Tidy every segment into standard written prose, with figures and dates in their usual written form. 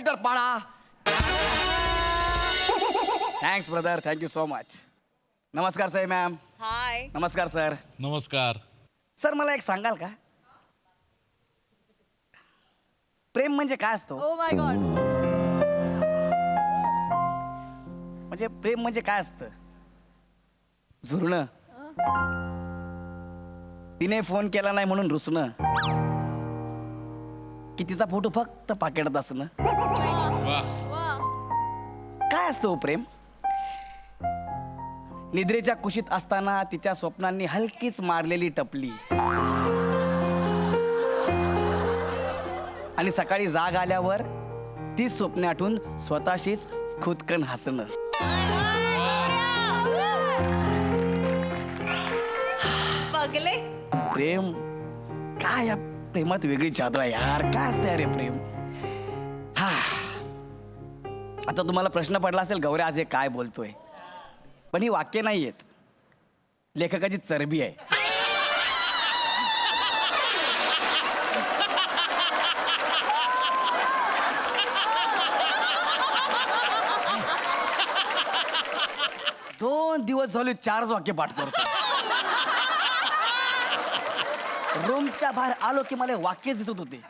Victor पाडा. Thanks brother, thank you so much. नमस्कार Sai ma'am. हाय. नमस्कार सर. नमस्कार. सर मला एक सांगाल का, प्रेम म्हणजे काय असतो? Oh my God. म्हणजे प्रेम म्हणजे काय असतं? झुरणं, तिने फोन केला नाही म्हणून रुसणं, की तिचा फोटो फक्त पाकिटात असणं. वा. काय असतं हो प्रेम? निद्रेच्या कुशीत असताना तिच्या स्वप्नांनी हलकीच मारलेली टपली, आणि सकाळी जाग आल्यावर ती स्वप्ने आठवून स्वतःशीच खुदकन हसणं. बघले. प्रेम काय, या प्रेमात वेगळी जादू आहे यार. काय असतं रे प्रेम? हा, आता तुम्हाला प्रश्न पडला असेल, गौऱ्या आज हे काय बोलतोय? पण ही वाक्य नाही आहेत, लेखकाची चरबी आहे. दोन दिवस झाले 4 वाक्य पाठ करतो. रूमच्या बाहेर आलो की मला वाक्य दिसत होते.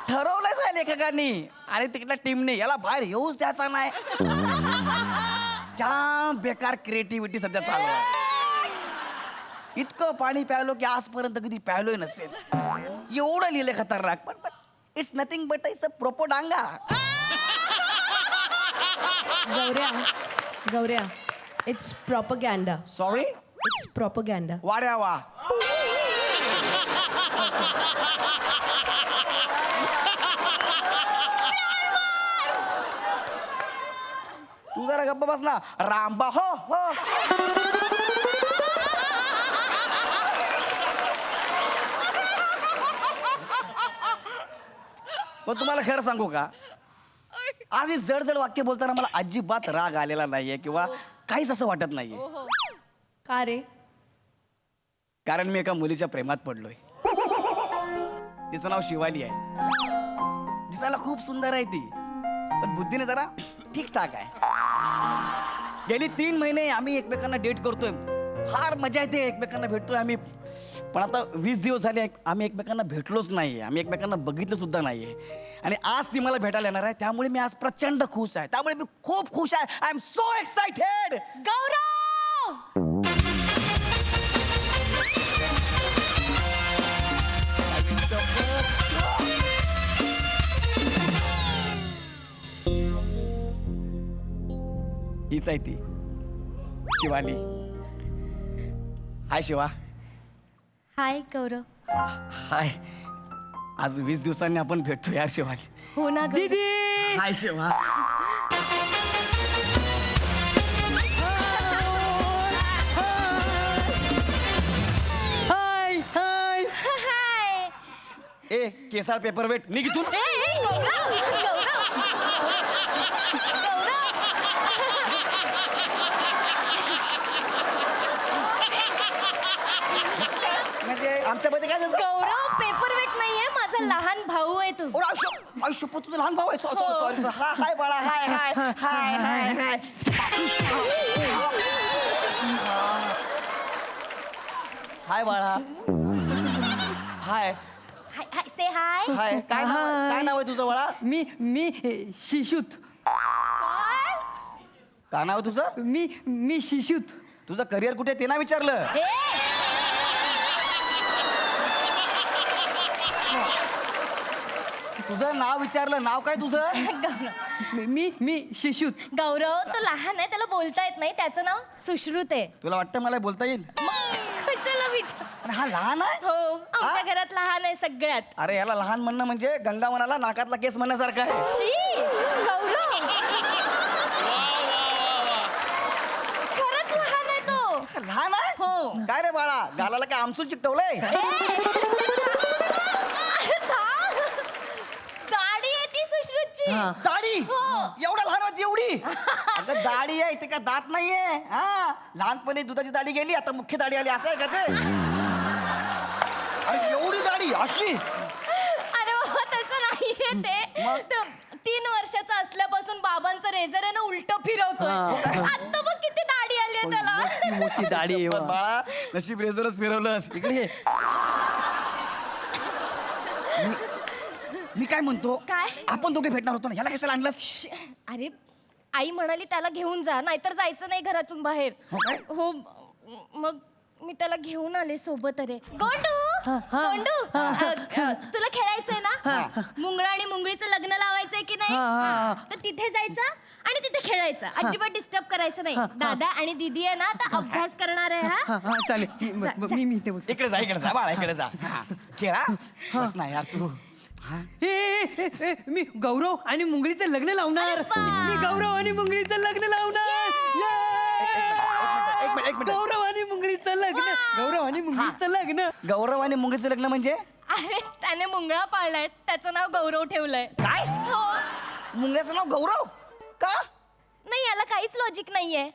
ठरवलंच आहे लेखकांनी आणि तिकडल्या टीमने, याला बाहेर येऊच द्यायचा नाही. जाम बेकार क्रिएटिव्हिटी सध्या चालू आहे. इतकं पाणी प्यायलो की आजपर्यंत कधी प्यायलोय नसेल, एवढं लिहिले खतरनाक. पण it's nothing but it's a propaganda. गौऱ्या, it's propaganda. Sorry, It's propaganda. वाड्या वा. तू जरा गप्प बस ना. रामबा हो हो. पण तुम्हाला खरं सांगू का, आज ही जड जड वाक्य बोलताना मला अजिबात राग आलेला नाहीये किंवा काहीच असं वाटत नाहीये. का रे? कारण मी एका मुलीच्या प्रेमात पडलोय. तिचं नाव शिवाली आहे. दिसायला खूप सुंदर आहे ती, पण बुद्धीने जरा ठीकठाक आहे. गेली 3 महिने आम्ही एकमेकांना डेट करतोय. फार मजा येते, एकमेकांना भेटतोय आम्ही. पण आता 20 दिवस झाले आम्ही एकमेकांना भेटलोच नाहीये, आम्ही एकमेकांना बघितलं सुद्धा नाहीये. आणि आज ती मला भेटायला येणार आहे, त्यामुळे मी आज प्रचंड खुश आहे. त्यामुळे मी खूप खुश आहे. I am so excited. Gaurav! हीच आहे ती, शिवाली. हाय शिवा. हाय गौरव. हाय. आज 20 दिवसांनी आपण भेटतो यार शिवाली. हो ना गौरव? दीदी. हाय शिवा. हाय हाय. हाय. ए केसाळ पेपर वेट निघ इथून. गौरव! म्हणजे आमच्यामध्ये काय झालं? गौरव पेपर वेट नाहीये, माझा लहान भाऊ आहे तू. आयुष्य तुझं लहान भाऊ आहे. सॉरी. हाय बाळा. हाय हाय हाय हाय हाय. हाय बाळा. हाय हाय हाय से हाय. हाय. काय नाव आहे तुझं बाळा? मी शिशूत. काय नाव आहे तुझं? मी शिशूत. तुझं करिअर कुठे ते ना विचारलं. ए, तुझं नाव विचारलं. नाव काय तुझं? मी शिशूत. गौरव तो लहान आहे, त्याला बोलता येत नाही. त्याचं नाव सुश्रुत आहे. तुला वाटतं मला बोलता येईल? कशाला विचार? आणि हा लहान आहे. हो, आमच्या घरात लहान आहे सगळ्यात. अरे याला लहान म्हणणं म्हणजे गंगा म्हणाला नाकातला केस म्हणण्यासारखं आहे. शी गौरव खरंच लहान आहे तो. लहान आहे. हो. काय रे बाळा, गालाला काय आमसूल चिकटवलंय? दाढी आहे ती सुश्रुतची. दाढी? हो. एवढा लहान होती एवढी? अगं दाढी आहे ते काय दात नाहीये. हा, लहानपणी दुधाची दाढी गेली, आता मुख्य दाढी आली, असं आहे का ते? अरे एवढी दाढी अशी? अरे बाबा तसं नाहीये. ते मग? 3 वर्षाचा असल्यापासून बाबांचं रेझर आहे ना उलट फिरवतोय आता बघ किती दाढी आली आहे त्याला मोठी मोठी दाढी आहे पण वा. बाळा नशीब रेझरच फिरवलंस इकडे ये. मी काय म्हणतो काय? आपण दोघे भेटणार होतो ना याला कशाला आणलंस अरे आई म्हणाली त्याला घेऊन जा नाहीतर जायचं नाही घरातून बाहेर हो काय? हो मग मी त्याला घेऊन आले सोबत अरे गोंडू गोंडू तुला खेळायचंय ना मुंगळा आणि मुंगळीचं लग्न लावायचंय की नाही हा. तर तिथे जायचं आणि तिथे खेळायचं अजिबात डिस्टर्ब करायचं नाही दादा आणि दीदी आहे ना आता अभ्यास करणार आहे हा हा हा चालेल मी इथे बस इकडे जा बाळा इकडे जा खेळा बस ना यार तू मी गौरव आणि मुंगळीचं लग्न लावणार अरे वा. मी गौरव आणि मुंगळीचं लग्न लावणार एक मिनिट गौरव आणि मुंगळीचं लग्न गौरव आणि मुंगळीचं लग्न गौरव आणि मुंगळीचं लग्न म्हणजे अरे त्याने मुंगळा पाळलाय त्याचं नाव गौरव ठेवलंय काय हो मुंगळ्याचं नाव गौरव का नाही याला काहीच लॉजिक नाहीये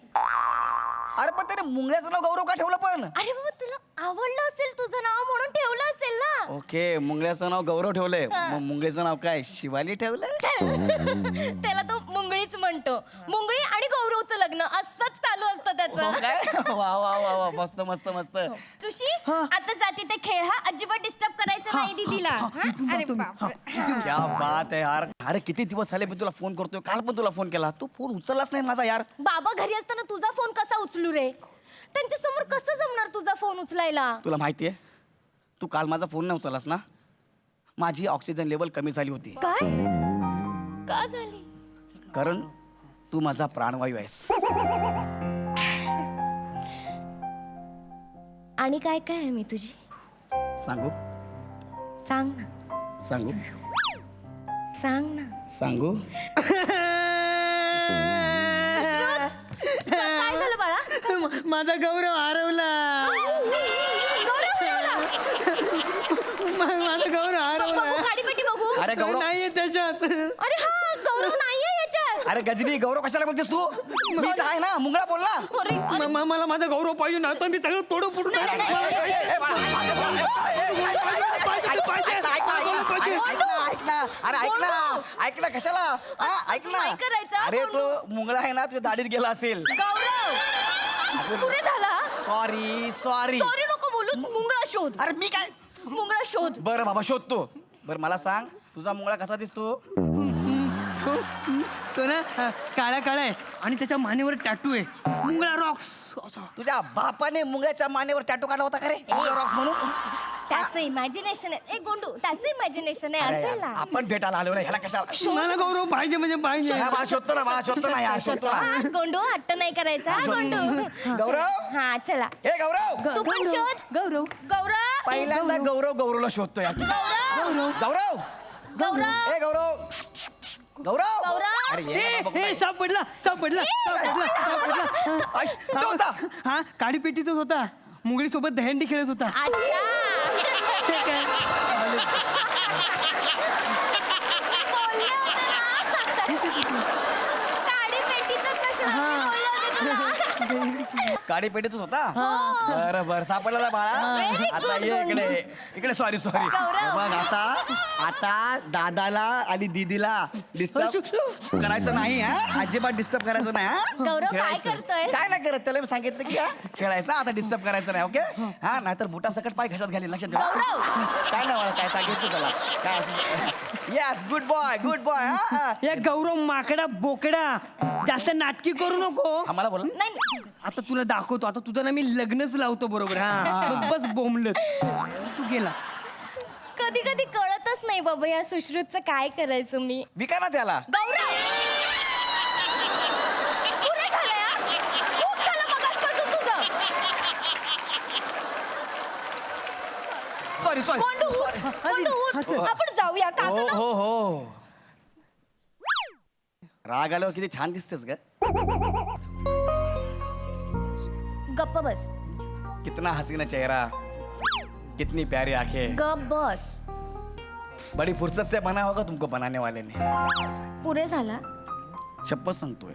अरे पण त्याने मुंगळ्याचं नाव गौरव का ठेवलं पण अरे बाबा तुला आवडलं असेल तुझं नाव म्हणून ठेवलं असेल ना ओके मुंगळ्याचं नाव गौरव ठेवलंय मग मुंगळीचं नाव काय शिवाली ठेवलंय त्याला तो मुंगळीच म्हणतो मुंगळी आणि गौरवचं लग्न असंच चालू असतं हो त्याचं काय वा वा वा वा मस्त मस्त मस्त सुशी आता जाती ते खेळ हा अजिबात डिस्टर्ब करायचं नाही दीदीला हा? अरे बापरे. क्या बात आहे यार अरे किती दिवस झाले मी तुला फोन करतोय काल पण तुला फोन केला तू फोन उचललाच नाही माझा यार बाबा घरी असताना तुझा फोन कसा उचलू रे त्यांच्या समोर कसं जमणार तुझा फोन उचलायला तुला माहितीये तू काल माझा फोन नाही उचललास ना माझी ऑक्सिजन लेवल कमी झाली होती काय का झाली कारण तू माझा प्राणवायू आहेस आणि काय काय आहे मी तुझी सांगू सांग ना सांगू सांग ना सांगू काय झालं बाळा माझा गौरव हरवला गौरव हरवला. माझा गौरव हरवला बघू गाडीपेटी बघू अरे गौरव नाहीये त्याच्यात अरे हा गौरव नाहीये याच्यात अरे गजनी गौरव कशाला बोलतेस तू मी तर आहे ना मुंगळा बोल ना अरे अरे, मला माझा गौरव पाहिजे ना तर मी सगळं तोडू फुटून नाही, नाही, नाही, ए, बाळा, ऐक ना अरे ऐक ना कशाला हा, ऐक ना नाही करायचं, अरे तो कोंडू. मुंगळा आहे ना तुझ्या दाढीत गेला असेल गौरव पुढे झाला सॉरी सॉरी नको बोलू मुंगळा शोध अरे मी काय मुंगळा शोध बरं बाबा शोधतो बरं मला सांग तुझा मुंगळा कसा दिसतो तो ना काळा काळा आहे आणि त्याच्या मानेवर टॅटू आहे मुंगळा रॉक्स असा तुझ्या बापाने मुंगळ्याच्या मानेवर टॅटू काढला होता का रे रॉक्स म्हणून त्याचं इमॅजिनेशन आहे ए गोंडू त्याचं इमॅजिनेशन आहे अरे असेल यार, ना आपण भेटायला आलो ना ह्याला कशाला मला गौरव पाहिजे म्हणजे पाहिजे हा, बाळा शोधतो ना यार शोधतो ना हा, गोंडू हट्ट नाही करायचा हा, गोंडू गौरव हा चला हे गौरव तू पण शोध गौरव गौरव पहिल्यांदा गौरवला शोधतो यार गौरव गौरव ए गौरव गौरव गौरव. अरे ये बाबा, ए सापडला सापडला सापडला ऐ, तो होता. हा काडी पेटीतच होता मुंगळी सोबत दहंडी खेळत होता अच्छा ते काय बोलले होते ना. काडी पेटीतच कशाला बोलले होते तुला. काडी पेटीतच होता बरं बरं सापडला ना बाळा Very आता good, ये गोंडू. इकडे सॉरी गौरव. बघ आता दादाला आणि दीदीला डिस्टर्ब करायचं नाही हा अजिबात डिस्टर्ब करायचं नाही हा गौरव, काय खेळायचं. करतोय? काय नाही करत त्याला मी सांगितलं की हा, खेळायचं आता डिस्टर्ब करायचं नाही ओके हा नाहीतर बुटा सकट पाय घशात घालील लक्षात ठेव. गौरव. काय नाही मला काय सांगितलं त्याला काय असं येस गुड बॉय हा या गौरव माकडा बोकडा जास्त नाटकी करू नको आम्हाला बोला नाही नाही. आता तुला दाखवतो आता तुझं ना मी लग्नच लावतो बरोबर हा मग बस बोंबलत तू गेला कधी कधी कळतच नाही बाबा या सुश्रुतचं काय करायचं मी विका ना त्याला गौरव पुरे झालं यार. खूप झालं मगाचपासून तुझं सॉरी गोंडू उठ. गोंडू उठ. आपण जाऊया का हो हो हो राग आल्यावर किती छान दिसतेस ग गप्प बस कितना हसीना चेहरा कितनी प्यारी आंखें गप्प बस बड़ी फुर्सत से बना होगा तुमको बनाने वाले ने पुरे झाला शपथ सांगतोय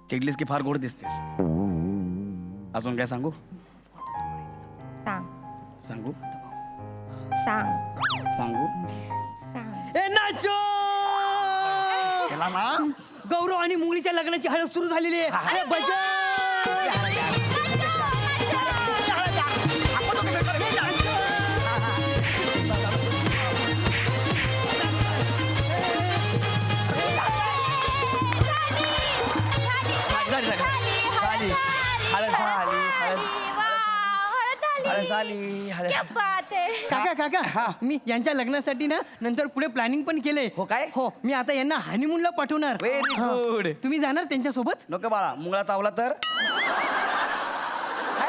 चिडलीस की फार गोड दिसतेस अजून काय सांगू सांग सांगू सांग सांगू ए नाचो त्याला ना गौरव आणि मुंगळीच्या लग्नाची हळद सुरू झालेली आहे अरे काका काका मी यांच्या लग्नासाठी ना नंतर पुढे प्लॅनिंग पण केलंय हो काय? हो मी आता यांना हनीमूनला पाठवणार Very हा. good. तुम्ही जाणार त्यांच्यासोबत नको बाळा मुंगळा चावला तर है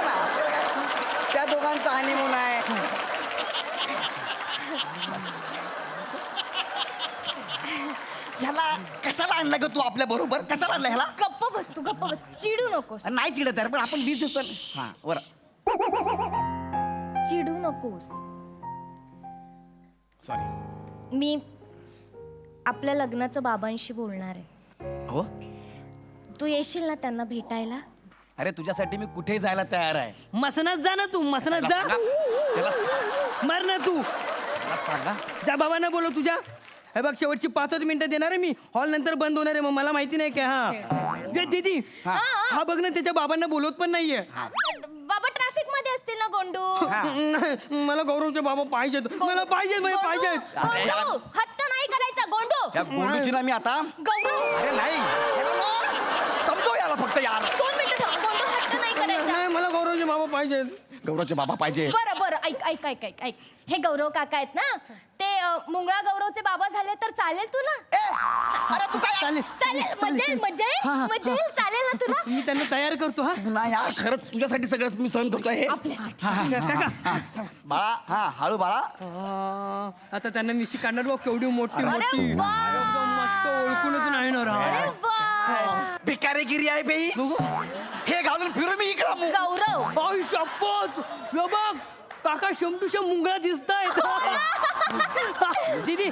ना आपल्याला काय? त्या दोघांचा हनीमून आहे ह्याला कशाला आणला ग तू आपल्या बरोबर कशाला आणला ह्याला गप्प बस तू गप्प बस चिडू नकोस नाही चिडत आहे पण आपण 20 दिवस हा बरं चिडू नकोस सॉरी मी आपल्या लग्नाचं बाबांशी बोलणार आहे हो तू येशील ना त्यांना भेटायला अरे तुझ्यासाठी मी कुठेही जायला तयार आहे मसनात जा ना तू मसनात जा त्याला मार ना तू सांगा त्या बाबांना बोलव तुझ्या हे बघ शेवटची 5 मिनिटं देणार आहे मी हॉल नंतर बंद होणार आहे मग मला माहिती नाही काय हा गे दीदी हा बघ ना त्याच्या बाबांना बोलवत पण नाहीये बाबा ट्रॅफिक मध्ये असतील ना गोंडू मला गौरवचे बाबा पाहिजेत मला पाहिजेत म्हणजे पाहिजेत गोंडू हट्ट नाही करायचा गोंडू त्या गोंडूची ना मी आता गौरव अरे नाही याला ना समजव याला फक्त यार 2 मिनिटं थांब गोंडू हट्ट नाही करायचा नाही मला गौरवचे बाबा पाहिजेत गौरवचे बाबा पाहिजे बरं बरं ऐक ऐक ऐक ऐक ऐक हे गौरव काका आहेत ना ते मुंगळा गौरवचे बाबा झाले तर चालेल तुला अरे तू काय चालेल चालेल मजा येईल चालेल ना तुला मी त्यांना तयार करतो हा ना यार खरंच तुझ्यासाठी सगळं मी सहन करतोय हे आपल्यासाठी काका बाळा हा हळू बाळा आता त्यांना मिशी काढणार बघ केवढी मोठी अरे मोठी वा. एकदम मस्त ओळखूनच नाही ना अरे राव. वा भिकारीगिरी आहे बाई हे घालून फिरू मी इकडं गौरव आई शपथ यो बघ काका शमटूशम मुंगळा दिसतायत दीदी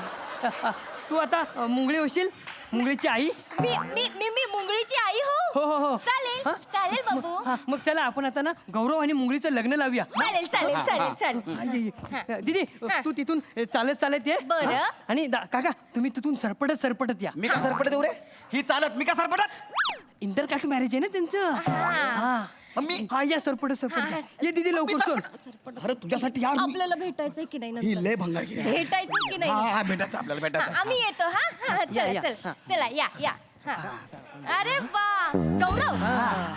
तू आता मुंगळी होशील मुंगळीची आई मी मी मी मी मुंगळीची आई हो हो हो हो चालेल हा? चालेल बाबू हा, मग चला आपण आता ना गौरव आणि मुंगळीचं लग्न लावूया चालेल चालेल चालेल चालेल आई, दीदी तू तिथून चालत चालत ये बरं. हा? आणि काका तुम्ही तिथून सरपटत सरपटत या मी का सरपटत येऊ रे ही चालत मी का सरपटत इंटरकास्ट मॅरेज आहे ना त्यांचं हा मग मी हा या सरपटत सरपटत हा, ये दीदी लवकर चल अरे तुझ्यासाठी यार मी- आपल्याला भेटायचंय की नाही ही नंतर लय भंगारगिरी आहे. भेटायचंय की नाही हा हा भेटायचं आपल्याला भेटायचं आम्ही येतो हा हा, या, चला या. चल चला या या हा. अरे वा गौरव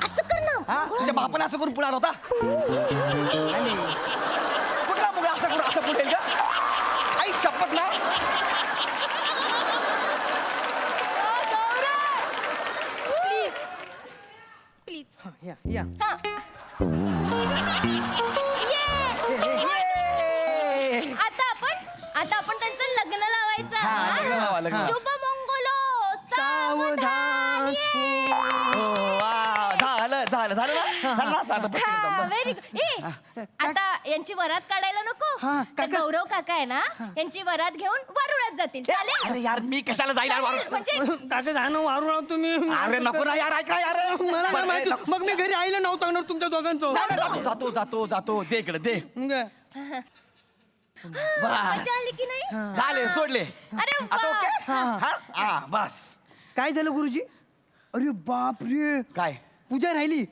असं कर ना हा तुझ्या बापाने असं करून पुढे आला होता कुठला मुलं असं करून असं पुढे आई शपथ ना प्लीज प्लीज हा, या या हा ये. आता आपण त्यांचं लग्न लावायचं हा, लग्न लावा, लग्न लावा. शुभ मंगलो सावधान ये. वा झालं झालं झालं ना झालं ना आता बस एकदम, हा बस. व्हेरी गुड आता यांची वरात काढायला नको हा, ते काका. गौरव काका आहे ना यांची वरात घेऊन वरुळात जातील चालेल अरे यार मी कशाला जाईल यार वारून? म्हणजे काका जाणं वारू राव तुम्ही अरे नको ना यार ऐका यार मला नाही बरं, माहिती नको. मग मी घरी आईला नव्हतं सांगणार तुमच्या दोघांचं नाही, नाही, जातो जातो जातो जातो दे इकडे दे मग बस मजा आली की नाही झाले सोडले अरे आता वा. ओके हा हा बस काय झालं गुरुजी अरे बाप रे काय पूजा राहिली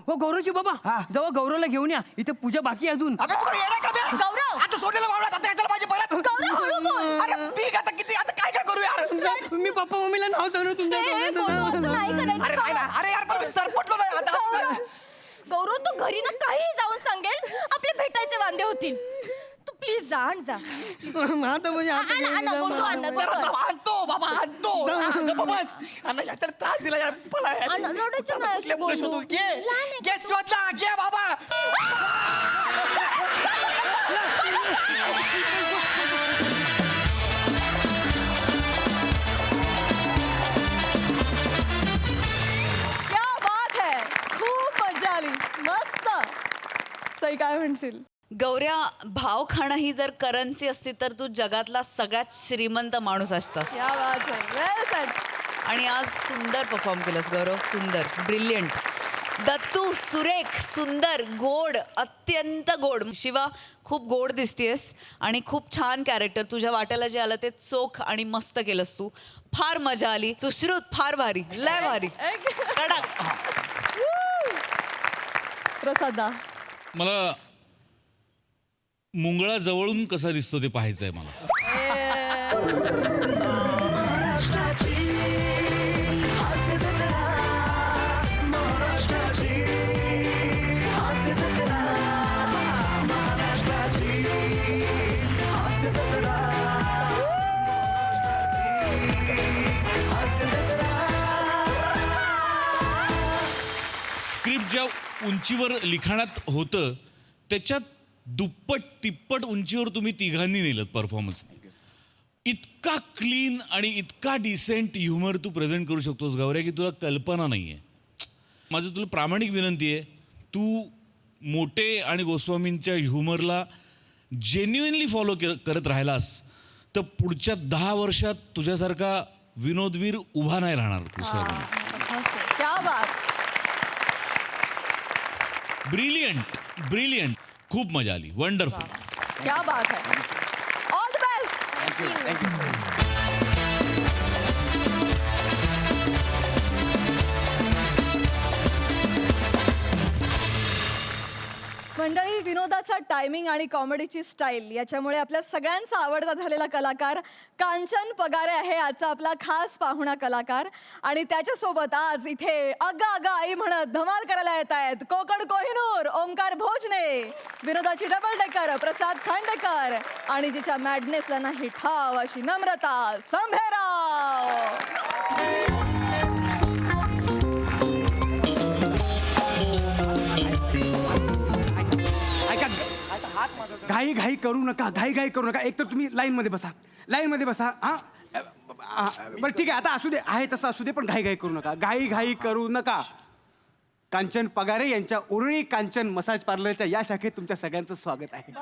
हो गौरवची बाबा हा. जेव्हा गौरवला घेऊन या इथे पूजा बाकी आहे अजून अबे तुला येणार का बे? गौरव. आता सोडलेलं वावरात आता कशाला पाहिजे परत गौरव हळू बोल अरे पीक आता किती आता काय काय करू यार मी पप्पा मम्मीला नाव सांगणार तुमच्या ए, गौरव, असं नाही करायचं. अरे नाही ना अरे यार पण मी सरपटलो नाही आता गौरव गौरव तू घरी ना काही जाऊन सांगेल आपले भेटायचे वांदे होतील तू प्लीज जा आण जा आता म्हणजे आता आण, आण, गोंडू, आण, जरा गोंडू. थांब, आणतो बाबा आणतो गप्प बस आणि याच्यात त्रास दिला यार मला यार. आणि रडायचं आता नाही, कुठल्या मुलं गोंडू. शोधू? घे लहान आहे घे शोधला घे बाबा क्या बात है खूप मजा आली मस्त सई काय म्हणशील गौऱ्या भाव खाणं ही जर करन्सी असती तर तू जगातला सगळ्यात श्रीमंत माणूस असतास क्या बात है वेल सेड आणि आज सुंदर परफॉर्म केलंस गौरव सुंदर ब्रिलियंट दत्तू सुरेख, सुंदर, गोड, अत्यंत गोड. शिवा खूप गोड दिसतेस आणि खूप छान कॅरेक्टर. तुझ्या वाट्याला जे आलं ते चोख आणि मस्त केलंस तू. फार मजा आली. सुश्रुत फार भारी, लय भारी, कडक. प्रसादा. मला मुंगळा जवळून कसा दिसतो ते पाहायचंय मला. स्क्रिप्ट ज्या उंचीवर लिखाणात होतं त्याच्यात दुप्पट तिप्पट उंचीवर तुम्ही तिघांनी नेलं परफॉर्मन्स. इतका क्लीन आणि इतका डिसेंट ह्युमर तू प्रेझेंट करू शकतोस गौऱ्या की तुला कल्पना नाही आहे. माझं तुला प्रामाणिक विनंती आहे, तू मोटे आणि गोस्वामींच्या ह्युमरला जेन्युइनली फॉलो करत राहिलास तर पुढच्या 10 वर्षात तुझ्यासारखा विनोदवीर उभा नाही राहणार दुसरा कोणी. क्या बात. ब्रिलियंट खूप मजा आली. वंडरफुल. क्या बात है. All the best. थँक्यू. मंडळी, विनोदाचा टायमिंग आणि कॉमेडीची स्टाईल याच्यामुळे आपल्या सगळ्यांचा आवडता झालेला कलाकार कांचन पगारे आहे आजचा आपला खास पाहुणा कलाकार. आणि त्याच्यासोबत आज इथे अगा अगा आई म्हणत धमाल करायला येत आहेत कोकण कोहिनूर ओंकार भोजने, विनोदाची डबल डेकर प्रसाद खांडेकर आणि जिच्या मॅडनेसला नाही ठाव अशी नम्रता संभेराव. घाई घाई करू नका, घाई घाई करू नका. एक तर तुम्ही लाईनमध्ये बसा, लाईनमध्ये बसा. हां बरं ठीक आहे, आता असू दे, आहे तसं असू दे, पण घाई घाई करू नका, घाई घाई करू नका. कांचन पगारे यांच्या उरळी कांचन मसाज पार्लरच्या या शाखेत तुमच्या सगळ्यांचं स्वागत आहे.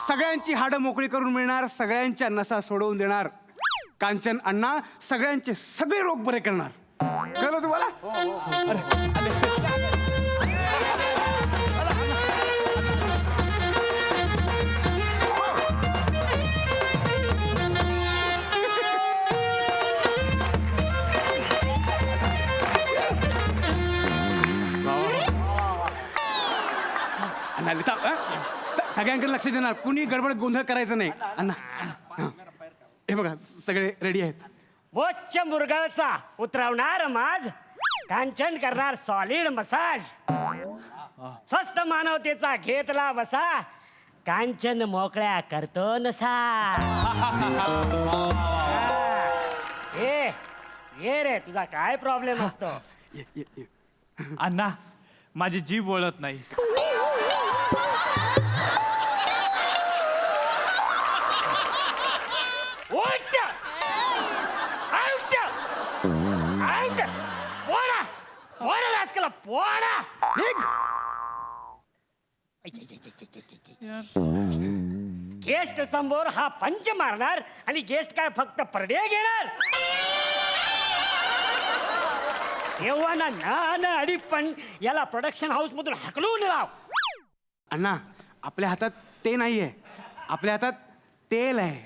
सगळ्यांची हाडं मोकळी करून मिळणार, सगळ्यांच्या नसा सोडवून देणार कांचन अण्णा, सगळ्यांचे सगळे रोग बरे करणार. कळलं तुम्हाला? सगळ्यांकडे लक्ष देणार, कुणी गडबड गोंधळ करायचं नाही. अण्णा हे बघा सगळे रेडी आहेत. बोच्च मुरगाळचा उतरवणार माज, कांचन करणार सॉलिड मसाज, स्वस्त मानवतेचा घेतला बसा, कांचन मोकळ्या करतो नसा. ये रे, तुझा काय प्रॉब्लेम असतो? अण्णा माझी जीभ वळत नाही. गेस्ट समोर हा पंच मारणार आणि गेस्ट काय फक्त परडे घेणार? तेव्हा ना अडी पण याला प्रोडक्शन हाऊस मधून हाकलून लाव. अण्णा आपल्या हातात ते नाहीये, आपल्या हातात तेल आहे.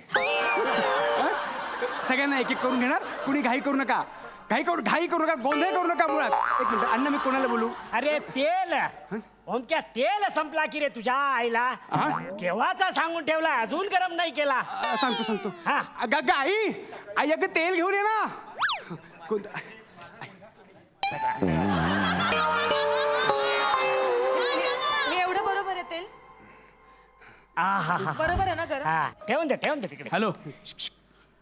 सगळ्यांना एक एक करून घेणार, कुणी घाई करू नका, घाई करू नका, गोंधळ करू नका मुळात. एक मिनिट अण्णा, मी कोणाला बोलू? अरे तेल ओमक्या, तेल संपला की रे तुझ्या आईला? केव्हाचा सांगून ठेवला, अजून गरम नाही केला. सांगतो. हा. अगं आई, आई अगं तेल घेऊन ये ना. हे एवढं बरोबर आहे तेल? आहा, बरोबर आहे ना गरम? हा, ठेवून दे तिकडे. हॅलो,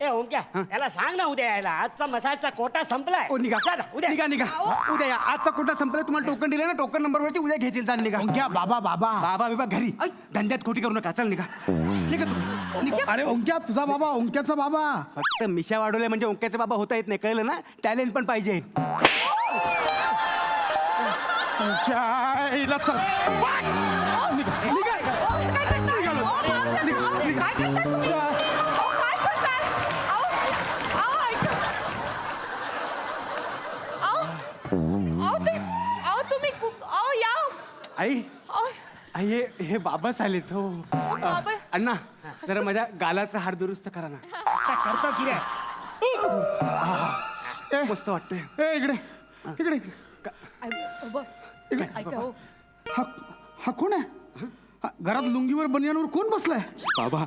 ए ओमक्या, याला सांग ना उद्या यायला, आजचा मसाजचा कोटा संपलाय. निघा जा ना, उद्या निघा. उद्या या. आजचा कोटा संपला, तुम्हाला टोकन दिले ना, टोकन नंबरवरती उद्या घेतील. चाल निघा. ओंक्या बाबा बाबा घरी धंद्यात खोटी करू नका. चल निघा तुम्ही. अरे ओंक्या तुझा बाबा, ओंक्याचा बाबा. फक्त मिशा वाढवल्या म्हणजे ओंक्याचे बाबा होता येत नाही, कळलं ना? टॅलेंट पण पाहिजे. तुमच्या आईला चल. आई आई हे बाबाच आलेत हो अण्णा जरा माझ्या गालाचा हाड दुरुस्त करा ना. काय करतो की रे? मस्त वाटतंय. ए इकडे इकडे इकडे हा हा कोण आहे हा, घरात लुंगीवर बनियानवर कोण बसलाय? बाबा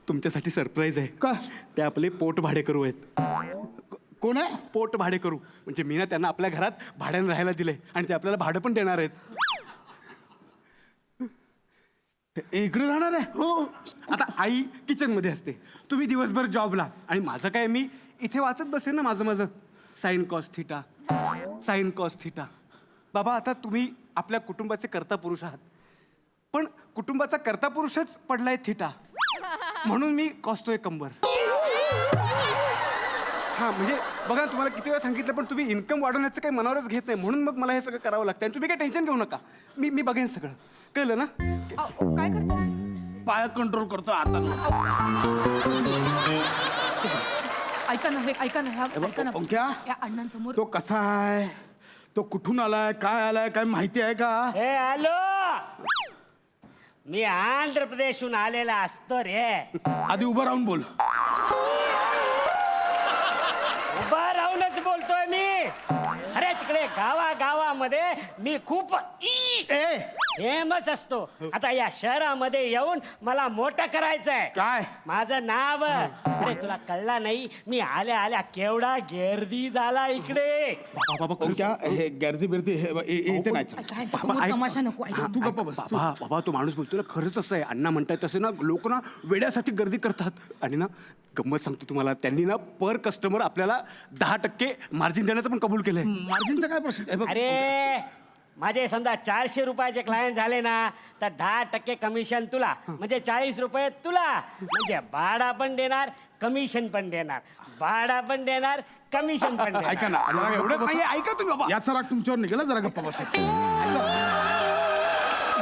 तुमच्यासाठी सरप्राईज आहे. का? ते आपले पोट भाडे करू आहेत. कोण आहे? पोट भाडे करू म्हणजे मी ना त्यांना आपल्या घरात भाड्याने राहायला दिले आणि ते आपल्याला भाडं पण देणार आहेत. इकडे राहणार आहे? हो आता आई किचन मध्ये असते, तुम्ही दिवसभर जॉबला आणि माझं काय मी इथे वाचत बसेन ना माझं sine cos theta sine cos theta. बाबा आता तुम्ही आपल्या कुटुंबाचे कर्ता पुरुष आहात पण कुटुंबाचा कर्ता पुरुषच पडलाय थिटा म्हणून मी कॉसतोय कंबर. हा म्हणजे बघा तुम्हाला किती वेळा सांगितलं पण तुम्ही इन्कम वाढवण्याचं काही मनावरच घेत नाही म्हणून मग मला हे सगळं करावं लागतं आणि तुम्ही काही टेन्शन घेऊ नका. मी बघेन सगळं कळलं ना. काय करताय? पाय कंट्रोल करतो आता. ऐका ना ऐका ना ऐका ना क्या या अण्णांसमोर तो कसा आहे, तो कुठून आलाय, काय आलाय, काय माहिती आहे का? हे हॅलो, मी आंध्र प्रदेशहून आलेला असतो रे. आधी उभं राहून बोल. उभा राहूनच बोलतोय मी. अरे तिकडे गावामध्ये मी खूप फेमस असतो. आता या शहरामध्ये येऊन मला मोठं करायचंय. काय? माझं नाव अरे तुला कळला नाही. मी आल्या केवढा गर्दी झाला इकडे. क्या हे गर्दी बिर्दी इथे नाही. तमाशा नको तू गप्पा बस. बाबा तो माणूस बोलतोय ना खरंच असं आहे. अण्णा म्हणतात तसे ना लोक ना वेड्यासाठी गर्दी करतात आणि ना गंमत सांगतो तुम्हाला त्यांनी ना पर कस्टमर आपल्याला 10% मार्जिन देण्याचं पण कबूल केलंय. मार्जिनचा काय प्रश्न? अरे माझे समजा 400 रुपयाचे क्लायंट झाले ना तर 10% कमिशन तुला म्हणजे 40 रुपये तुला. म्हणजे भाडा पण देणार कमिशन पण देणार. भाडा पण देणार कमिशन पण देणार. ऐका ना जरा एवढंच गप्पा नाहीये बसा. ऐका तुम्ही बाबा. याचा राग तुमच्यावर निघाला, जरा गप्पा बसा.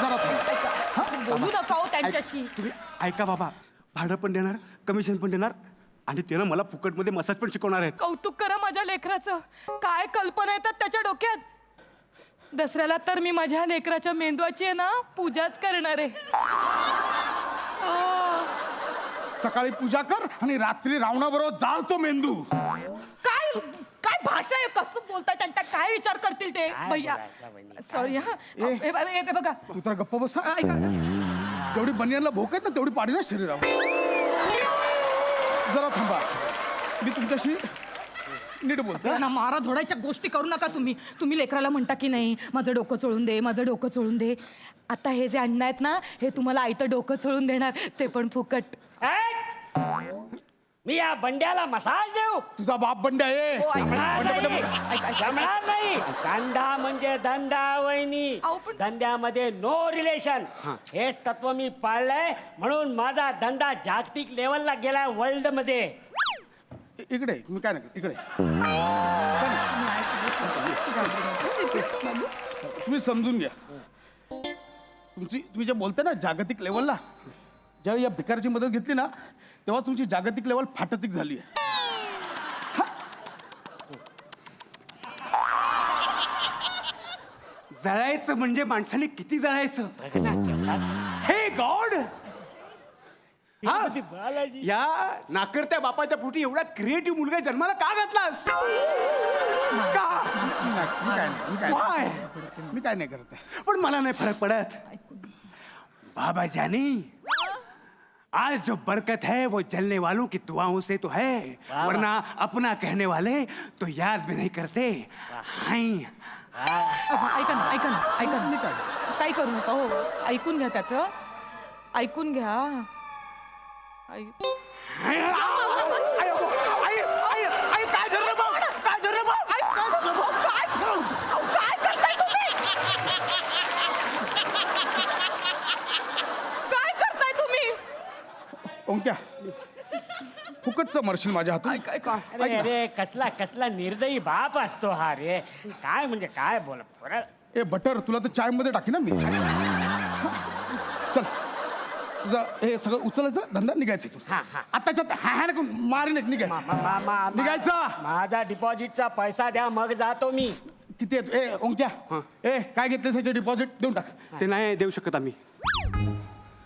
जरा थांब. बोलू नका हो त्यांच्याशी. तुम्ही ऐका बाबा भाडं पण देणार कमिशन पण देणार आणि ते ना मला फुकटमध्ये मसाज पण शिकवणार आहेत. कौतुक करा माझ्या लेकराचं. काय कल्पना येतात त्याच्या डोक्यात. दसऱ्याला तर मी माझ्या लेकराच्या मेंदवाची आहे ना पूजाच करणार आहे. सकाळी पूजा कर आणि रात्री रावणाबरोबर जाळ तो मेंदू. काय काय भाषा आहे, कसं बोलताय, त्यांचा काय विचार करतील ते भैया. सॉरी हा हे बघा तू तर गप्पा बस. ऐका जेवढी बनियानला भोक आहेत ना तेवढी पाडी ना शरीरावर. जरा थांबा, मी तुमच्याशी नीट बोलतो. ना मारा धोडायच्या गोष्टी करू नका तुम्ही. तुम्ही लेकराला म्हणता की नाही माझं डोकं चोळून दे, माझं डोकं चोळून दे. आता हे जे अण्णा आहेत ना हे तुम्हाला आईतं डोकं चोळून देणार, ते पण फुकट. मी या बंड्याला मसाज देऊ? तुझा बाप बंड्या आहे. जमणार नाही. जमणार नाही. धंदा म्हणजे धंदा वहिनी. धंद्यामध्ये नो रिलेशन. हेच तत्व मी पाळलंय म्हणून माझा धंदा जागतिक लेवलला गेलाय वर्ल्ड मध्ये. इकडे मी काय नाही इकडे. तुम्ही समजून घ्या. तुम्ही जे बोलता ना जागतिक लेवलला, जेव्हा या भिकारची मदत घेतली ना तेव्हा तुमची जागतिक लेवल फाटतिक झाली आहे. जळायचं म्हणजे माणसाने किती जळायचं. हे गॉड. या नाकर्त्या बापाच्या पोटी एवढा क्रिएटिव्ह मुलगा जन्माला का घातलास? का? मी काय नाही करत. पण मला नाही फरक पडत. बाबा जानी आज जो बरकत है वो जलने वालों की दुआओं से तो है, वरना अपना कहने वाले तो याद भी नहीं करते. ऐका ना ऐका ना ऐका ना काही करू नका हो. ऐकून घ्या त्याचं, ऐकून घ्या. काय झालं बघ, काय झालं बघ, काय करताय तुम्ही? काय करताय तुम्ही? ओंक्या फुकटचं मरशील माझ्या हातून. अरे अरे कसला निर्दयी बाप असतो हा रे. काय म्हणजे काय बोल. ए बटर तुला तर चाय मध्ये टाकी ना मी. चल तुझं हे सगळं उचलायचं, धंदा निघायचं तू. आताच्या हा नको मारी निघायचं. माझा डिपॉझिटचा पैसा द्या मग जातो मी. किती येतो ए ओंक्या ए काय घेतलं त्याचे डिपॉझिट देऊन टाक ते नाही देऊ शकत आम्ही.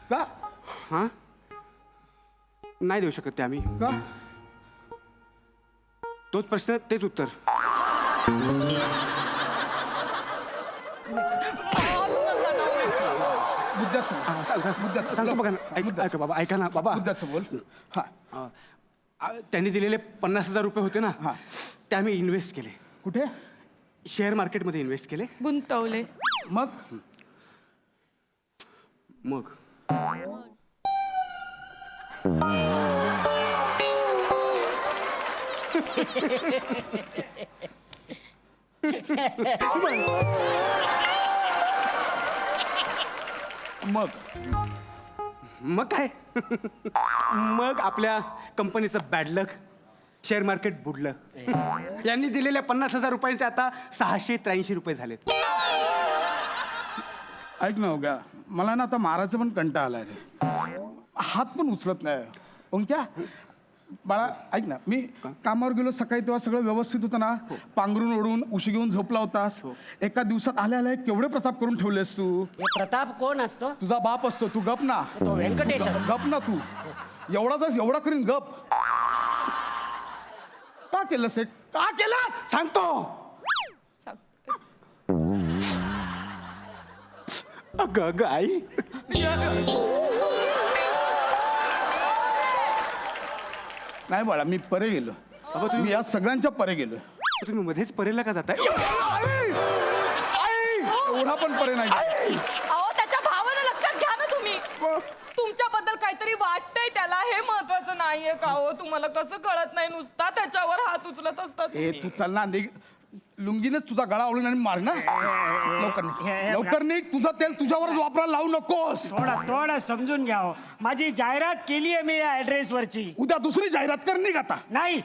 का हां नाही देऊ शकत ते आम्ही. का तोच प्रश्न तेच उत्तर. मुद्द्याचं सांगतो बघा ना. ऐका बाबा, ऐका ना बाबा. मुद्द्याचं बोल हा त्यांनी दिलेले 50,000 रुपये होते ना, ते आम्ही इन्व्हेस्ट केले. कुठे शेअर मार्केटमध्ये इन्व्हेस्ट केले. गुंतवले. मग मग मग मग काय मग आपल्या कंपनीचं बॅड लक, शेअर मार्केट बुडलं. यांनी दिलेल्या 50,000 रुपयांचे आता 683 रुपये झालेत. ऐक ना उग्या मला ना आता मारायचं पण कंटाळा आलाय रे. हात पण उचलत नाही. ओंक्या बाळा ऐक ना, मी कामावर गेलो सकाळी तेव्हा सगळं व्यवस्थित होतं ना. पांघरून ओढून उशी घेऊन झोपला होतास. एका दिवसात आल्या आल्या केवढे प्रताप करून ठेवलेस तू. हे प्रताप कोण असतो? तुझा बाप असतो. तू गप ना. तो व्यंकटेश असतो. गप ना तू. एवढा करीन गप. का केलंस हे? का केलंस सांगतो. अगं अगं आई, नाही बाळा मी परे गेलो. मी या सगळ्यांच्या परे गेलो. तुम्ही मध्येच परेला का जाताय? एवढा पण परे नाही. अहो त्याच्या भावना लक्षात घ्या ना तुम्ही. तुमच्याबद्दल काहीतरी वाटतंय त्याला, हे महत्वाचं नाहीये का हो? तुम्हाला कसं कळत नाही? नुसता त्याच्यावर हात उचलत असतात ए तुम्ही. तू चल ना निघ. लुंगीनेच तुझा गळा आवळून आणि मार ना. लवकर निघ. लवकर निघ. तुझं तेल तुझ्यावरच वापरायला लावू नकोस. थोडं समजून घ्या हो. माझी जाहिरात केली आहे मी या ॲड्रेसवरची. उद्या दुसरी जाहिरात कर. निघ आता. नाही,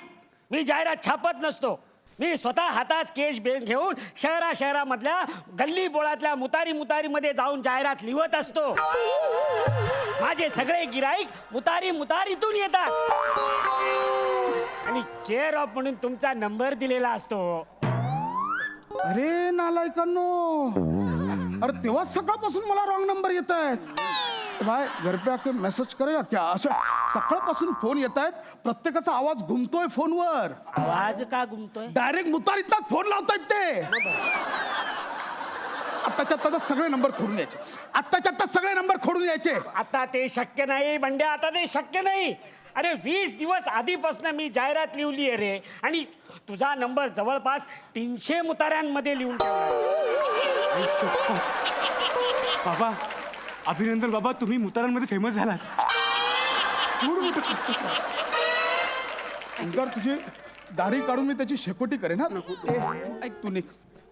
मी जाहिरात छापत नसतो. मी स्वतः हातात केश घेऊन शहरामधल्या गल्ली बोळातल्या मुतारीमध्ये जाऊन जाहिरात लिहत असतो. माझे सगळे गिराईक मुतारीतून येतात आणि केअर ऑफ म्हणून तुमचा नंबर दिलेला असतो. अरे नालायकांनो, अरे तेव्हा सकाळपासून मला रॉंग नंबर येत आहेत. भाई घर पे आके मेसेज करेगा क्या? असं सकाळपासून फोन येत आहेत. प्रत्येकाचा आवाज घुमतोय फोनवर. आवाज का घुमतोय? डायरेक्ट मुतारीतला फोन लावतायत ते. आत्ताच्या आत्ता सगळे नंबर खोडून यायचे. आत्ताच्या आत्ता सगळे नंबर खोडून यायचे. आता ते शक्य नाही बंड्या, आता ते शक्य नाही. अरे 20 दिवस आधीपासून मी जाहिरात लिहिली आहे रे, आणि तुझा नंबर जवळपास 300 मुताऱ्यांमध्ये लिहून ठेवला. बाबा अभिनंदन बाबा, तुम्ही मुतारांमध्ये फेमस झालात. नंतर तुझी दाढी काढून मी त्याची शेकोटी करेन. हा तू निघ.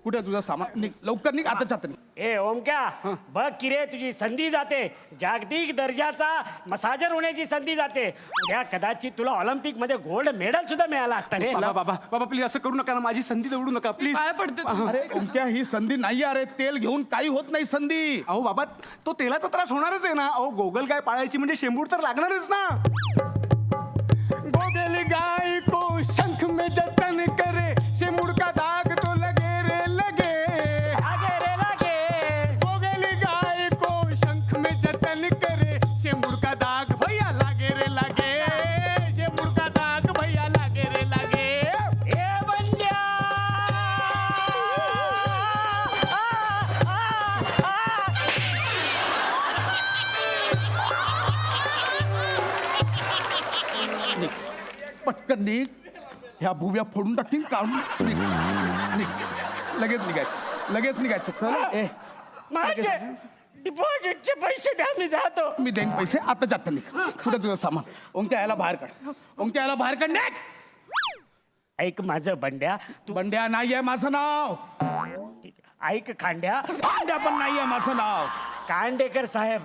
कुठे तुझा सामान? निघ लवकर निघ. आताच्या आता निघ. ए ओमक्या, बघ की रे तुझी संधी जाते. जागतिक दर्जाचा मसाजर होण्याची संधी जाते. उद्या कदाचित तुला ऑलिम्पिक मध्ये गोल्ड मेडल सुद्धा मिळाला असता रे. बाबा बाबा बाबा प्लीज असं करू नका ना. माझी संधी दवडू नका प्लीज. पाया पडते तुम्ही. अरे ओंक्या ही संधी नाही. अरे तेल घेऊन काही होत नाही संधी. अहो बाबा, तो तेलाचा त्रास होणारच आहे ना. अहो गोगल गाय पाळायची म्हणजे शेंबूड तर लागणारच ना. गोगल गाय को शंख में जतन करे, शेंबूड का दाग तो लगे रे लगे. लागे रे लागे. गोगल गाय को शंख में जतन करे, शेंबूड का दाग भैया लागे रे लागे. शेंबूड का दाग भैया लागे रे लागे. ए बंड्या. पटकन निघ. ह्या भुव्या फोडून टाकीन. काढून निघ. निघ. लगेच निघायचं कळलं? ए माझे डिपॉझिटचे पैसे द्या, मी जातो. मी देईन पैसे. आता जाता निघ. कुठे तुझं सामान? ओंक्या याला बाहेर काढ. ओंक्या याला बाहेर काढ. निघ. ऐक माझं बंड्या, तू बंड्या नाहीये माझं नाव. ऐक खांड्या. बंड्या पण नाहीये माझं नाव. कांडेकर साहेब,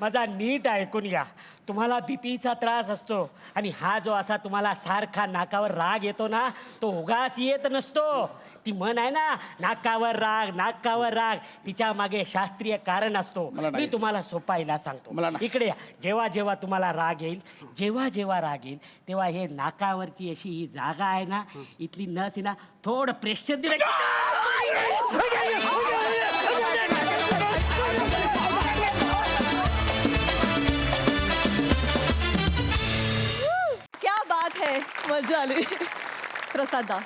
माझा नीट ऐकून घ्या. तुम्हाला बीपीचा त्रास असतो, आणि हा जो असा तुम्हाला सारखा नाकावर राग येतो ना, तो उगाच येत नसतो. ती म्हण आहे ना, नाकावर राग, तिच्या मागे शास्त्रीय कारण असतो. मी तुम्हाला सोपा इलाज सांगतो. इकडे या. जेव्हा तुम्हाला राग येईल, जेव्हा राग येईल, तेव्हा हे नाकावरची अशी ही जागा आहे ना, इथली नस आहे ना, थोडं प्रेशर दिलं क्या बात है, मजा आली. प्रसादा.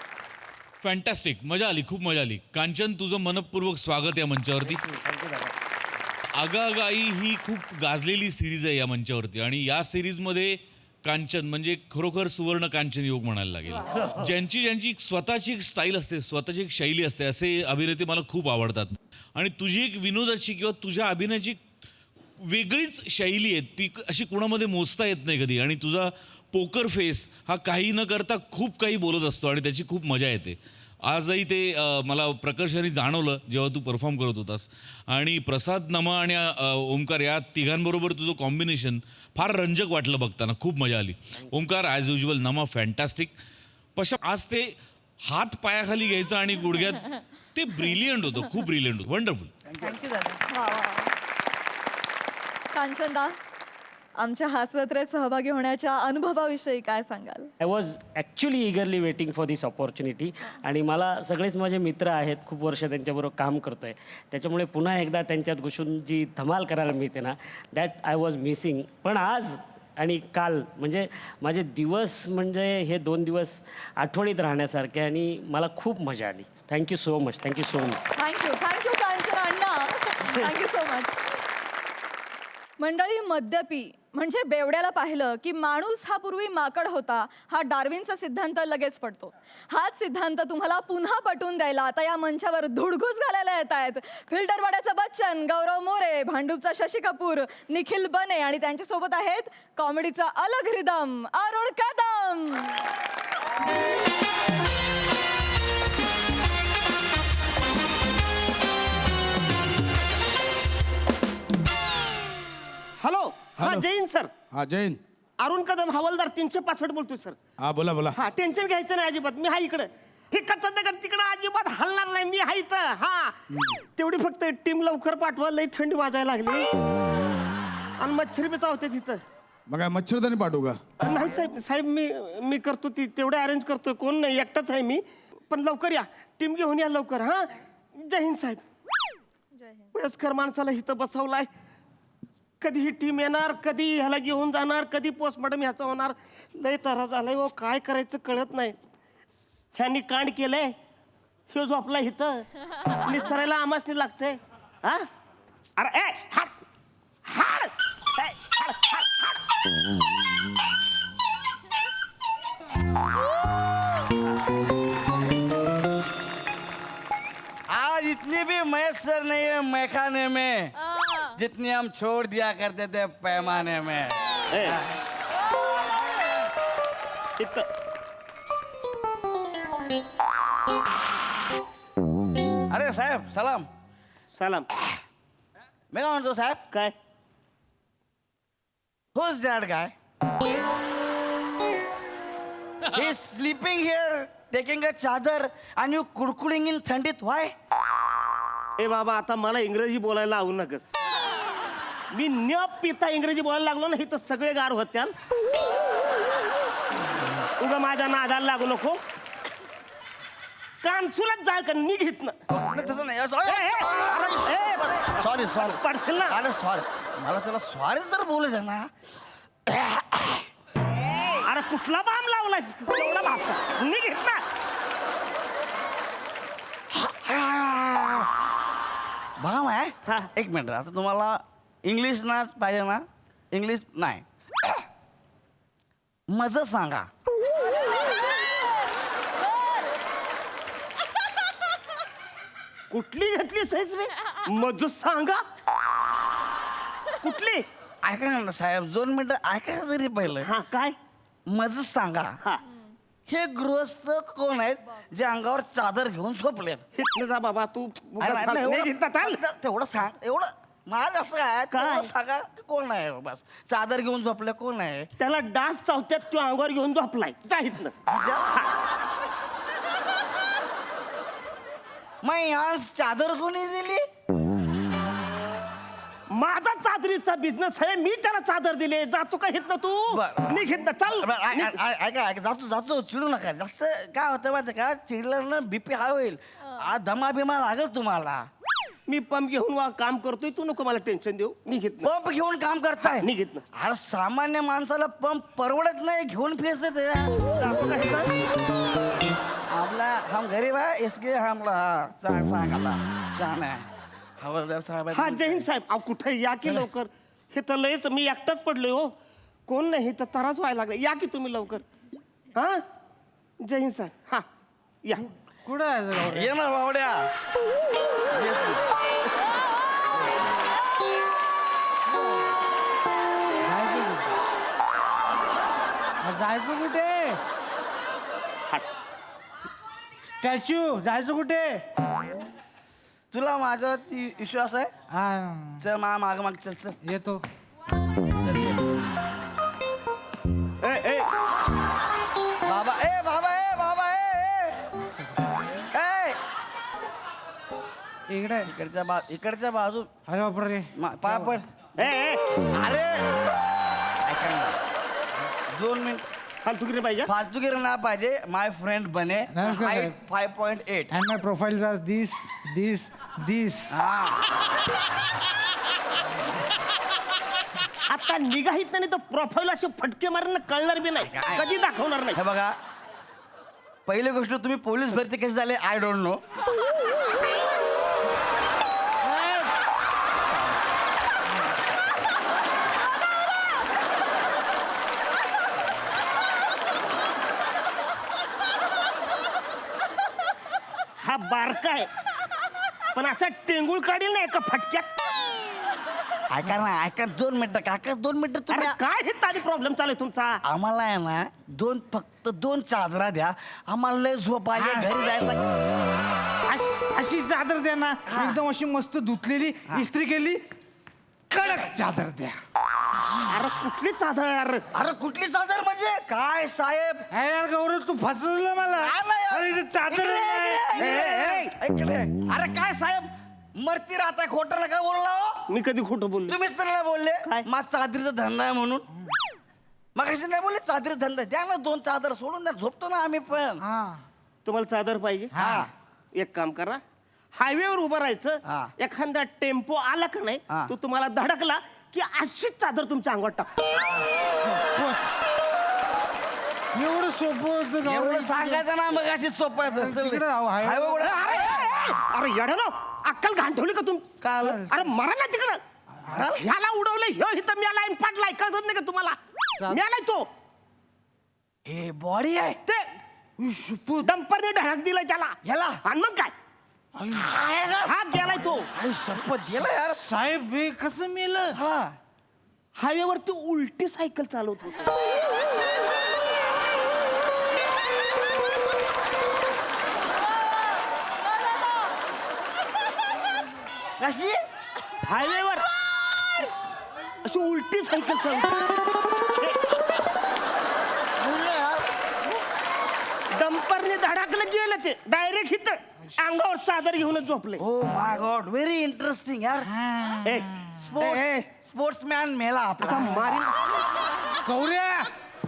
फॅन्टॅस्टिक, मजा आली, खूप मजा आली. कांचन, तुझं मनपूर्वक स्वागत या मंचावरती. आगाआगाई ही खूप गाजलेली सिरीज आहे या मंचावरती आणि या सिरीजमध्ये कांचन म्हणजे खरोखर सुवर्ण कांचन योग म्हणायला लागेल. ज्यांची स्वतःची एक स्टाईल असते, स्वतःची एक शैली असते, असे अभिनेते मला खूप आवडतात. आणि तुझी एक विनोदाची किंवा तुझ्या अभिनयाची वेगळीच शैली आहे, ती अशी कुणामध्ये मोजता येत नाही कधी. आणि तुझा पोकर फेस हा काही न करता खूप काही बोलत असतो आणि त्याची खूप मजा येते. आजही ते मला प्रकर्षाने जाणवलं जेव्हा तू परफॉर्म करत होतास. आणि प्रसाद, नमा आणि ओमकार या तिघांबरोबर तुझं कॉम्बिनेशन फार रंजक वाटलं बघताना, खूप मजा आली. ओमकार ॲज युजल, नमा फॅन्टॅस्टिक. पशा आज ते हात पायाखाली घ्यायचं आणि गुडघ्यात, ते ब्रिलियंट होतं, खूप ब्रिलियंट होतं, वंडरफुल. थँक्यू दादा. कांचनदा, आमच्या हास्यजत्रेत सहभागी होण्याच्या अनुभवाविषयी काय सांगाल? I was actually eagerly waiting for this opportunity. आणि मला सगळेच माझे मित्र आहेत, खूप वर्ष त्यांच्याबरोबर काम करतो आहे, त्याच्यामुळे पुन्हा एकदा त्यांच्यात घुसून जी धमाल करायला मिळते ना, दॅट आय वॉज मिसिंग. पण आज आणि काल म्हणजे माझे दिवस, म्हणजे हे 2 दिवस आठवणीत राहण्यासारखे आणि मला खूप मजा आली. Thank you so much, thank you so much. Thank you Kanchan Anna. Thank you so much. मंडळी, मद्यपी म्हणजे बेवड्याला पाहिलं की माणूस हा पूर्वी माकड होता, हा डार्विनचा सिद्धांत लगेच पडतो. हाच सिद्धांत तुम्हाला पुन्हा पटवून द्यायला आता या मंचावर धुडगूस घालायला येत आहेत फिल्टरवाड्याचं बच्चन, गौरव मोरे, भांडूपचा शशी कपूर, निखिल बने आणि त्यांच्यासोबत आहेत कॉमेडीचा अलग रिदम अरुण कदम. हॅलो. हा, हॅलो. जैन सर. हा जैन. अरुण कदम हवालदार 365 बोलतोय सर. हा बोला बोला. हा, टेन्शन घ्यायचं नाही अजिबात. मी हा इकडं, हे कडचं दगड तिकडं अजिबात हलणार नाही. मी हा इथं. हा, तेवढी फक्त टीम लवकर पाठवा, लई थंडी वाजायला लागली आणि मच्छर बी चावते तिथं. मग काय मच्छरदाणी पाठवू का? नाही साहेब, साहेब मी करतो, ती तेवढे अरेंज करतोय. कोण नाही, एकटाच आहे मी. पण लवकर या, टीम घेऊन या लवकर. हा, जय हिंद साहेब. वयस्कर माणसाला इथं बसवलाय, कधी ही टीम येणार, कधी ह्याला घेऊन जाणार, कधी पोस्टमॉर्टम ह्याचा होणार. लय तरा झालाय हो, काय करायचं कळत नाही. ह्यांनी कांड केलंय, ह्यो झोपला इथं, निसरायला आमासनी लागतंय. हा, अरे ए हाड हाड ए, हाड, हाड, हाड. आज इतनी भी मैसर नहीं है मैखाने में जितनी हम छोड़ दिया करते थे पैमाने में. ए, इथं. अरे साहेब सलाम. सलाम. मी काय म्हणतो साहेब, काय? who's that guy? He's sleeping here, taking a चादर, and you कुडकुडिंग in थंडीत. Why? ए बाबा, आता मला इंग्रजी बोलायला आवू नकस. मी न पिता इंग्रजी बोलायला लागलो ना, इथं सगळे गार होत्या. उगा माझ्या नादाला लागू नको. कानसुलाच जाळ का निघित ना. तसं नाही. सॉरी सॉरी पडशील ना. अरे सॉरी, मला त्याला सॉरी तर बोलायचं ना. अरे कुठला बाम लावलाय एवढा भाप निघित ना. भाम आहे. हा. एक मिनिट, आता तुम्हाला इंग्लिश नाच पाहिजे ना? इंग्लिश नाही, मज सांगा. कुठली घेतली सहीच रे? मज सांगा. कुठली? ऐका ना साहेब, 2 मिनिटं ऐका तरी पहिलं. हा, काय? मज सांगा. हा, हे गृहस्थ कोण आहेत जे अंगावर चादर घेऊन झोपलेत? हिथनं जा बाबा तू. अरे नाही, नाही, नाही, हिथनं चाल. तेवढं सांग. एवढं माझं असं काय, काय? तेवढं सांगा कोण आहे. बस चादर घेऊन झोपले कोण आहे? त्याला डास चावत्यात, तू अंगावर घेऊन झोपलाय. जा हिथनं. मग यहाँ चादर कोणी दिली? माझा चादरीचा बिझनेस आहे, मी त्याला चादर दिले. जातो का हिथनं तू? बरं. निघ हिथनं, चल. ऐका, जातो चिडू नका. जास्त काय होतं माहिती का, चिडलं ना बीपी हाय होईल. आज दमा बिमा लागल तुम्हाला. मी पंप घेऊन काम करतोय, तू नको मला टेन्शन देऊ. निघित ना, पंप घेऊन काम करताय. निघित ना. अरे सामान्य माणसाला पंप परवडत नाही, घेऊन फिरते ते. आपला हम गरीब आहे, इसके हमला सांगाला छान आहे. हवालदार साहेब आहेत. हा जय हिंद साहेब. अहो कुठे या की लवकर. हे तर लयच मी एकटाच पडलोय हो. कोण नाही, तर त्रास व्हायला लागला. या की तुम्ही लवकर. हा जय हिंद साहेब. हा या. कुठं आहे ये ना बावड्या. जायचं कुठे? स्टॅच्यू जायचं कुठे? तुला माझा विश्वास आहे. हा चल माग माग चल चल. येतो. ए, बाबा ए बाबा ए बाबा ए इकडे इकडच्या बाजू अरे बापरे. पाय पड. ए, ए. अरे ऐका ना. 2 मिनिट फालतुगिरी पाहिजे. फालतूगिरी ना पाहिजे. माय फ्रेंड बने. नमस्कार, हाईट साहेब. 5.8. And my profile are this. आता निघाहीत नाही तर प्रोफाईल असे फटके मारणं कळणार बी नाही. कधी दाखवणार नाही. हे बघा, पहिली गोष्ट तुम्ही पोलीस भरती कशी झाले आय डोंट नो. हा बारका आहे, पण असा टेंगुळ काढील नाही का फटक्यात. ऐका ना ऐका. 2 मिनिटं काका, 2 मिनिटं अरे तुम्ही. काय हे तारी प्रॉब्लेम चालू आहे तुमचा. आम्हाला आहे ना फक्त 2 चादरा द्या. आम्हाला लय झोप आली, घरी जायचं. अशी चादर द्या ना, एकदम अशी मस्त धुतलेली, इस्त्री केली, कडक चादर द्या. अरे कुठली चादर. अरे कुठली चादर म्हणजे काय साहेब? अरे यार गौरव, तू फसवलं मला. अरे इथे चादर नाही. इकडे. अरे काय साहेब, मरती राहताय, खोटं नका बोलला हो. मी कधी खोटं बोललो. तुम्हीच तर नाही बोलले काय? माझा चादरीचा धंदा आहे म्हणून. मग कशी नाही बोलले चादरीचा धंदा द्या ना. 2 चादर सोडून द्या, झोपतो ना आम्ही पण. तुम्हाला चादर पाहिजे. हा. एक काम करा, हायवेवर उभं हा. राहायचं. एखादा टेम्पो आला का नाही, हा. तो तुम्हाला धडकला की अशीच चादर तुमच्या अंगावर टाक. एवढं सोपं होतं गौरव. एवढं सांगायचं ना, मग अशी सोपं आहे. चल. तिकडे जाऊ, हायवे- हायवे उघडा. अरे येडा ना, अक्कल घाण ठेवली का तुम. काय झालं? अरे मरा ना तिकडं. ह्याला उडवलं, ह्यो इथं म्याला पाडलाय. कळत नाही का तुम्हाला. म्यालाय तो. हे बॉडी आहे ते डंपरने ढळक दिलाय त्याला. ह्याला? आणि मग काय, हा गेलाय तो. आई शपथ गेला यार. साहेब हे कसं मेलं? हा. हायवेवर ती उलटी सायकल चालवत होती. कशी? हायवेवर अशी उलटी सायकल चालवत. डंपरने धडाकलं गेलं ते डायरेक्ट इथं अंगावर चादर घेऊनच झोपले. Oh my God, very interesting यार. ए, स्पोर्ट्समॅन मेला असा आपला. मारीन. गौऱ्या,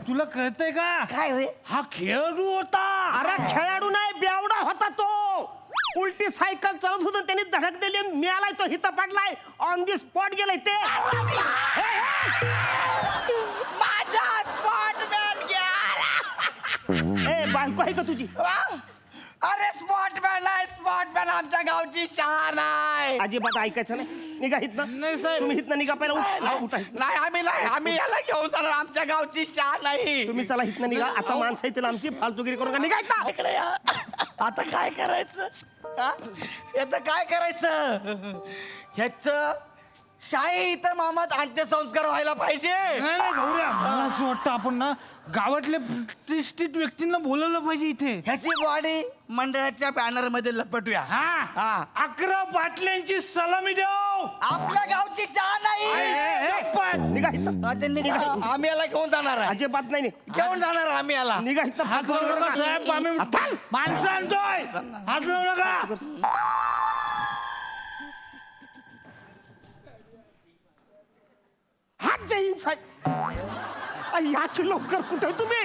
तुला कळतंय का? काय रे? हा खेळाडू होता. अरे खेळाडू नाही, बेवडा होता तो. उलटी सायकल चालत होतं, त्यांनी धडक दिली, मिळालाय तो हिता पडलाय. ऑन दी स्पॉट गेलाय ते. माझा स्पोर्ट्समॅन गेला. ए बायको आहे का तुझी? अरे स्पोर्ट्समॅन आहे, स्पोर्ट्समॅन आमच्या गावची शान आहे. अजिबात ऐकायचं नाही. निघा हितनं. नाही साहेब. तुम्ही हितनं निघा पहिला. उठा. नाही आम्ही याला घेऊन जाणार. आमच्या गावची शान नाही. तुम्ही चला हितनं निघा. आता माणसं येतील आमची, फालतुगिरी करून का निघा हितनं. इकडे या. आता काय करायचं? हा? याचं काय करायचं? ह्याच शाही इथं मामात अंत्यसंस्कार व्हायला पाहिजे. नाही नाही गौऱ्या, मला असं वाटतं आपण ना गावातल्या प्रतिष्ठित व्यक्तींना बोलवलं पाहिजे इथे. ह्याची बॉडी मंडळाच्या बॅनर मध्ये लपटूया. हा 11 बाटल्यांची सलामी देऊ. आपल्या गावची शान नाही. निघा हितनं. आम्ही याला घेऊन जाणार आहे. अजिबात नाही. घेऊन जाणार आम्ही याला. निघा हितनं. हात लावू नका साहेब, आम्ही माणसं आणतोय. हात लावू नका. हात जय हिंद साहेब. याची लवकर कुठे तुम्ही.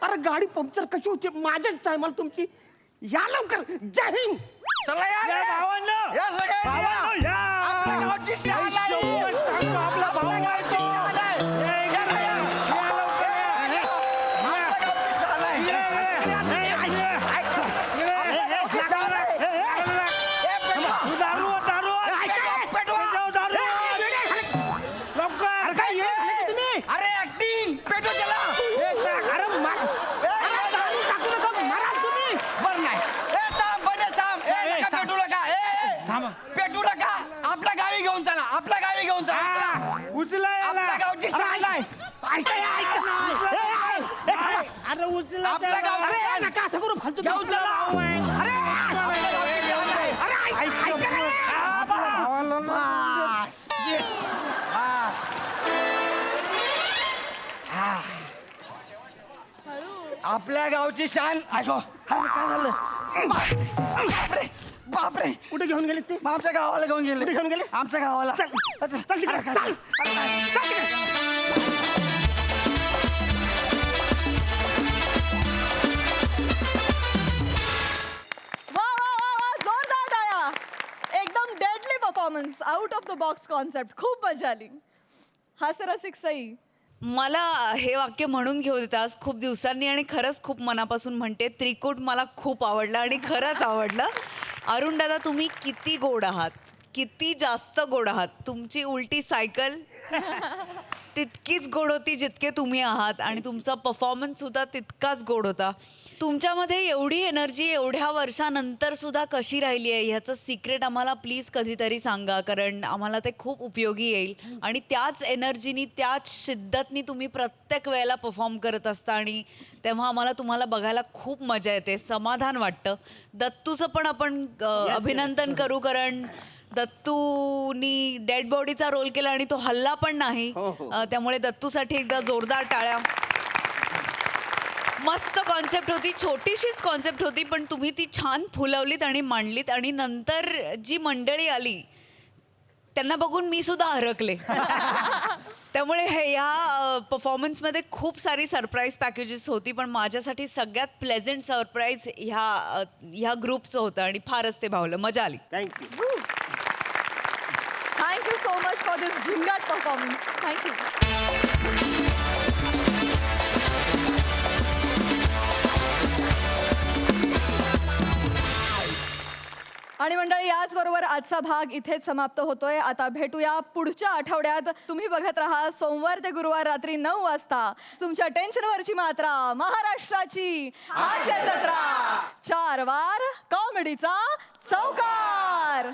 अरे गाडी पंक्चर कशी होती माझ्याच टायमाला तुमची. या लवकर जय हिंद चला या रे. या सगळ्यांनी या. आपल्या गावची शान आहे. आपल्या गावची शान आहे. या ना या. आपल्या गावची शान आहे. अरे ऍक्टिंग पेटो त्याला बर नाही पेटू नका पेटू नका आपल्या गावी घेऊन चला आपल्या गावी घेऊन चला आपल्या गावची शान आहे आपल्या गावची शान नका असं करू फालतू घेऊन चला आपल्या गावची शान आहे. आपल्या गावची शान ऐको काय झालं बापरे बापरे कुठे घेऊन गेले ते मग आमच्या गावाला घेऊन गेले कुठे घेऊन गेले? आमच्या गावाला चल तिकडे, चल. वा वा वा वा जोरदार टाळ्या एकदम deadly performance out of the box concept खूप मजा आली हास्यरसिक सई मला हे वाक्य म्हणून घेऊ देतास खूप दिवसांनी आणि खरंच खूप मनापासून म्हणते त्रिकूट मला खूप आवडलं आणि खरंच आवडलं अरुण दादा तुम्ही किती गोड आहात किती जास्त गोड आहात तुमची उलटी सायकल तितकीच गोड होती जितके तुम्ही आहात आणि तुमचा परफॉर्मन्स सुद्धा तितकाच गोड होता तुमच्यामध्ये एवढी एनर्जी एवढ्या वर्षानंतर सुद्धा कशी राहिली आहे ह्याचं सिक्रेट आम्हाला प्लीज कधीतरी सांगा कारण आम्हाला ते खूप उपयोगी येईल आणि त्याच एनर्जीनी त्याच शिद्दतनी तुम्ही प्रत्येक वेळेला परफॉर्म करत असता आणि तेव्हा आम्हाला तुम्हाला बघायला खूप मजा येते समाधान वाटतं दत्तूचं पण आपण अभिनंदन करू कारण दत्तूनी डेड बॉडीचा रोल केला आणि तो हल्ला पण नाही त्यामुळे दत्तूसाठी एकदा जोरदार टाळ्या मस्त कॉन्सेप्ट होती छोटीशीच कॉन्सेप्ट होती पण तुम्ही ती छान फुलवलीत आणि मांडलीत आणि नंतर जी मंडळी आली त्यांना बघून मी सुद्धा हरकले त्यामुळे ह्या परफॉर्मन्समध्ये खूप सारी सरप्राईज पॅकेजेस होती पण माझ्यासाठी सगळ्यात प्लेझंट सरप्राईज ह्या ग्रुपचं होतं आणि फारच ते भावलं मजा आली thank you thank you so much for this Zingaat performance thank you आणि मंडळी याचबरोबर आजचा भाग इथेच समाप्त होतोय आता भेटूया पुढच्या आठवड्यात तुम्ही बघत राहा सोमवार ते गुरुवार रात्री 9 वाजता तुमच्या टेन्शनवरची मात्रा महाराष्ट्राची हास्य जत्रा 4 वार कॉमेडीचा चौकार